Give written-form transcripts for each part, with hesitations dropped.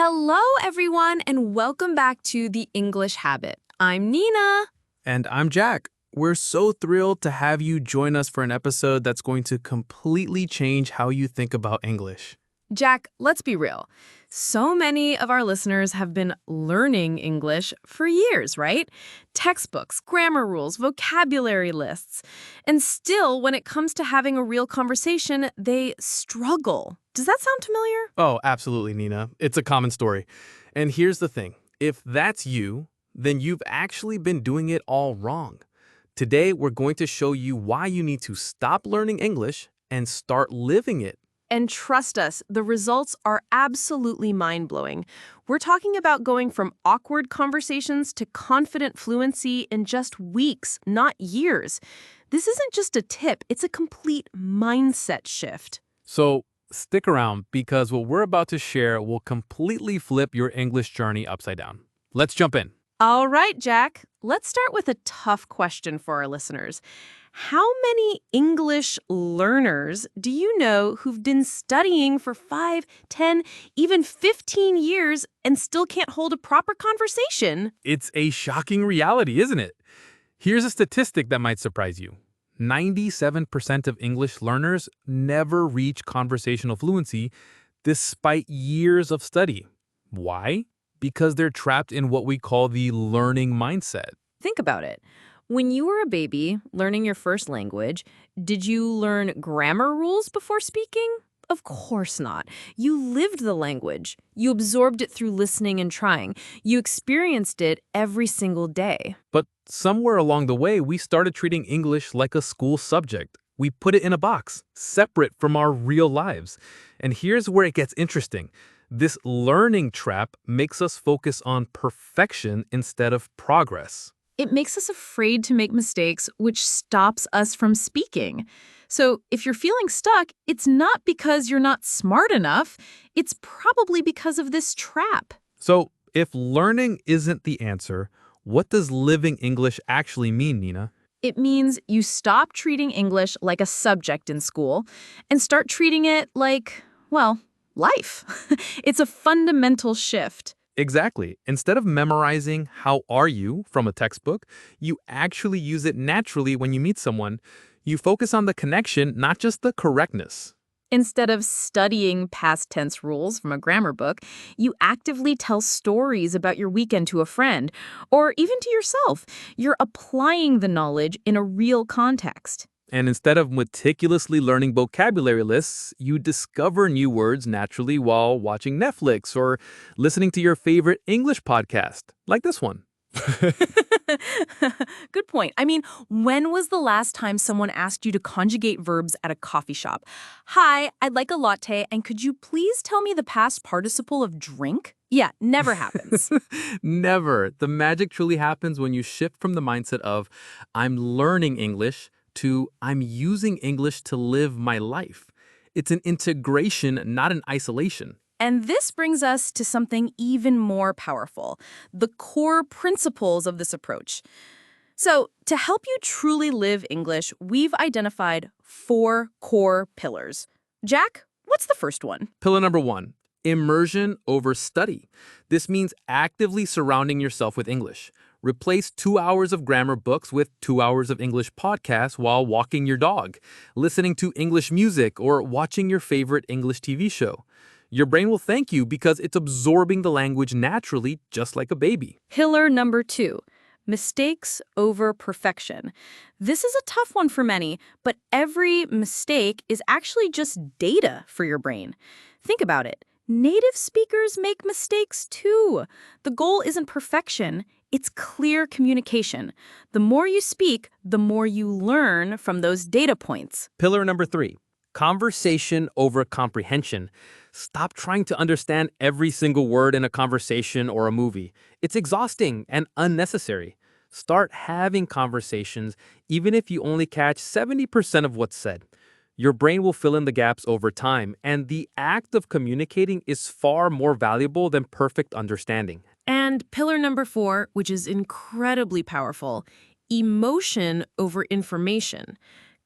Hello, everyone, and welcome back to The English Habit. I'm Nina. And I'm Jack. We're so thrilled to have you join us for an episode that's going to completely change how you think about English. Jack, let's be real. So many of our listeners have been learning English for years, right? Textbooks, grammar rules, vocabulary lists. And still, when it comes to having a real conversation, they struggle. Does that sound familiar? Oh, absolutely, Nina. It's a common story. And here's the thing. If that's you, then you've actually been doing it all wrong. Today, we're going to show you why you need to stop learning English and start living it. And trust us, the results are absolutely mind-blowing. We're talking about going from awkward conversations to confident fluency in just weeks, not years. This isn't just a tip, it's a complete mindset shift. So stick around because what we're about to share will completely flip your English journey upside down. Let's jump in. All right, Jack, let's start with a tough question for our listeners. How many English learners do you know who've been studying for 5, 10, even 15 years and still can't hold a proper conversation? It's a shocking reality, isn't it? Here's a statistic that might surprise you. 97% of English learners never reach conversational fluency despite years of study. Why? Because they're trapped in what we call the learning mindset. Think about it. When you were a baby, learning your first language, did you learn grammar rules before speaking? Of course not. You lived the language. You absorbed it through listening and trying. You experienced it every single day. But somewhere along the way, we started treating English like a school subject. We put it in a box, separate from our real lives. And here's where it gets interesting. This learning trap makes us focus on perfection instead of progress. It makes us afraid to make mistakes, which stops us from speaking. So if you're feeling stuck, it's not because you're not smart enough. It's probably because of this trap. So if learning isn't the answer, what does living English actually mean, Nina? It means you stop treating English like a subject in school and start treating it like, well, life. It's a fundamental shift. Exactly. Instead of memorizing "how are you" from a textbook, you actually use it naturally when you meet someone. You focus on the connection, not just the correctness. Instead of studying past tense rules from a grammar book, you actively tell stories about your weekend to a friend, or even to yourself. You're applying the knowledge in a real context. And instead of meticulously learning vocabulary lists, you discover new words naturally while watching Netflix or listening to your favorite English podcast, like this one. Good point. I mean, when was the last time someone asked you to conjugate verbs at a coffee shop? Hi, I'd like a latte, and could you please tell me the past participle of drink? Yeah, never happens. Never. The magic truly happens when you shift from the mindset of "I'm learning English" to "I'm using English to live my life." It's an integration, not an isolation. And this brings us to something even more powerful, the core principles of this approach. So, to help you truly live English, we've identified 4 core pillars. Jack, what's the first one? Pillar number 1, immersion over study. This means actively surrounding yourself with English. Replace 2 hours of grammar books with 2 hours of English podcasts while walking your dog, listening to English music, or watching your favorite English TV show. Your brain will thank you because it's absorbing the language naturally, just like a baby. Pillar number 2, mistakes over perfection. This is a tough one for many, but every mistake is actually just data for your brain. Think about it. Native speakers make mistakes too. The goal isn't perfection, it's clear communication. The more you speak, the more you learn from those data points. Pillar number 3, conversation over comprehension. Stop trying to understand every single word in a conversation or a movie. It's exhausting and unnecessary. Start having conversations even if you only catch 70% of what's said. Your brain will fill in the gaps over time, and the act of communicating is far more valuable than perfect understanding. And pillar number 4, which is incredibly powerful, emotion over information.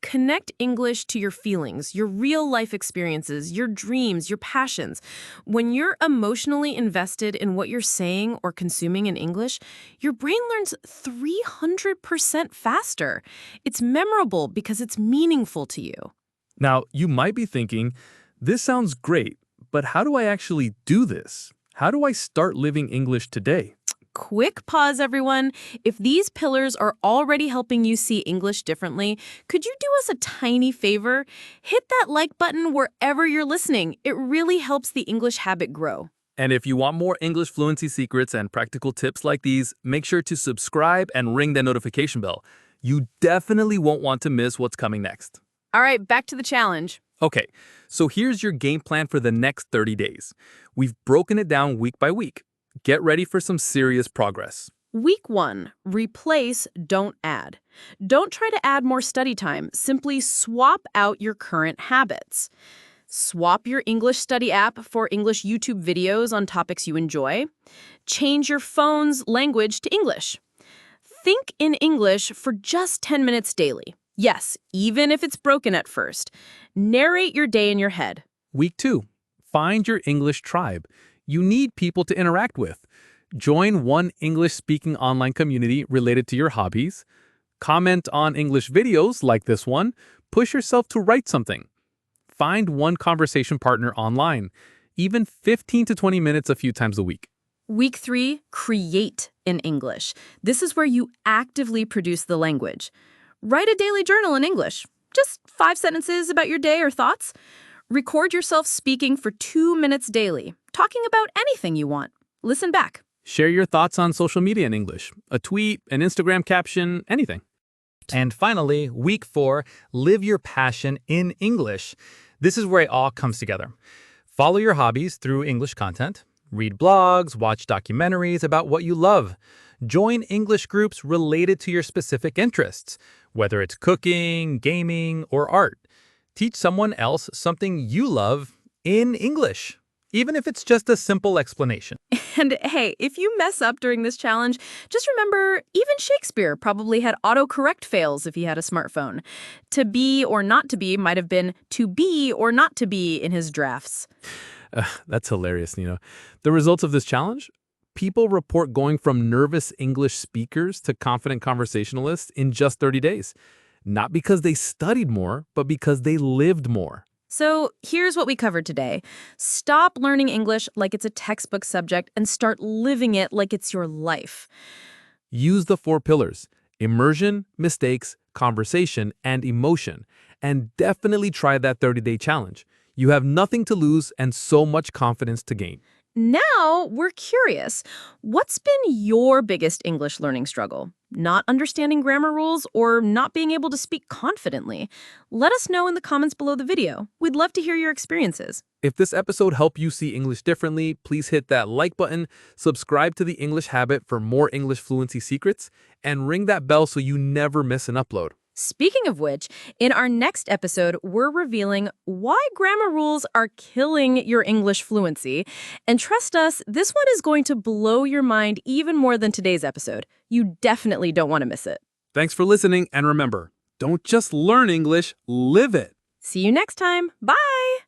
Connect English to your feelings, your real life experiences, your dreams, your passions. When you're emotionally invested in what you're saying or consuming in English, your brain learns 300% faster. It's memorable because it's meaningful to you. Now, you might be thinking, this sounds great, but how do I actually do this? How do I start living English today? Quick pause, everyone. If these pillars are already helping you see English differently, could you do us a tiny favor? Hit that like button wherever you're listening. It really helps the English habit grow. And if you want more English fluency secrets and practical tips like these, make sure to subscribe and ring that notification bell. You definitely won't want to miss what's coming next. All right, back to the challenge. Okay, so here's your game plan for the next 30 days. We've broken it down week by week. Get ready for some serious progress. Week 1, replace, don't add. Don't try to add more study time. Simply swap out your current habits. Swap your English study app for English YouTube videos on topics you enjoy. Change your phone's language to English. Think in English for just 10 minutes daily. Yes, even if it's broken at first. Narrate your day in your head. Week 2, find your English tribe. You need people to interact with. Join one English-speaking online community related to your hobbies. Comment on English videos like this one. Push yourself to write something. Find one conversation partner online, even 15 to 20 minutes a few times a week. Week 3, create in English. This is where you actively produce the language. Write a daily journal in English. Just 5 sentences about your day or thoughts. Record yourself speaking for 2 minutes daily, talking about anything you want. Listen back. Share your thoughts on social media in English. A tweet, an Instagram caption, anything. And finally, week 4, live your passion in English. This is where it all comes together. Follow your hobbies through English content. Read blogs, watch documentaries about what you love. Join English groups related to your specific interests, whether it's cooking, gaming, or art. Teach someone else something you love in English, even if it's just a simple explanation. And hey, if you mess up during this challenge, just remember, even Shakespeare probably had autocorrect fails if he had a smartphone. To be or not to be might have been to be or not to be in his drafts. That's hilarious, Nina. The results of this challenge? People report going from nervous English speakers to confident conversationalists in just 30 days. Not because they studied more, but because they lived more. So here's what we covered today. Stop learning English like it's a textbook subject and start living it like it's your life. Use the 4 pillars: immersion, mistakes, conversation, and emotion. And definitely try that 30-day challenge. You have nothing to lose and so much confidence to gain. Now we're curious. What's been your biggest English learning struggle? Not understanding grammar rules or not being able to speak confidently? Let us know in the comments below the video. We'd love to hear your experiences. If this episode helped you see English differently, please hit that like button, subscribe to The English Habit for more English fluency secrets, and ring that bell so you never miss an upload. Speaking of which, in our next episode, we're revealing why grammar rules are killing your English fluency. And trust us, this one is going to blow your mind even more than today's episode. You definitely don't want to miss it. Thanks for listening, and remember, don't just learn English, live it. See you next time. Bye!